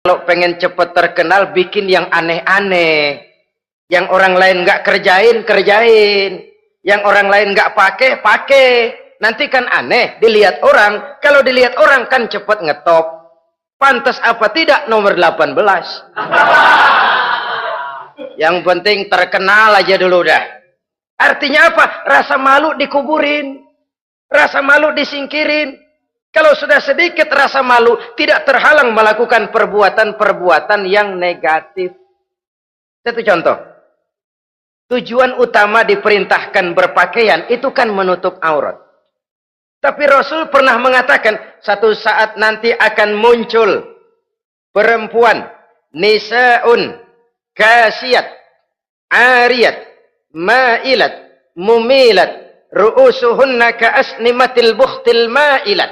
Kalau pengen cepet terkenal, bikin yang aneh-aneh. Yang orang lain nggak kerjain, kerjain. Yang orang lain nggak pakai, pakai. Nanti kan aneh, dilihat orang. Kalau dilihat orang kan cepet ngetop. Pantas apa tidak nomor 18. Yang penting terkenal aja dulu dah. Artinya apa? Rasa malu dikuburin. Rasa malu disingkirin. Kalau sudah sedikit rasa malu, tidak terhalang melakukan perbuatan-perbuatan yang negatif. Satu contoh. Tujuan utama diperintahkan berpakaian itu kan menutup aurat. Tapi Rasul pernah mengatakan, satu saat nanti akan muncul perempuan, nisaun, kasiyat, ariyat, ma'ilat, mumilat, ru'usuhunna ka'asnimatil bukhtil ma'ilat.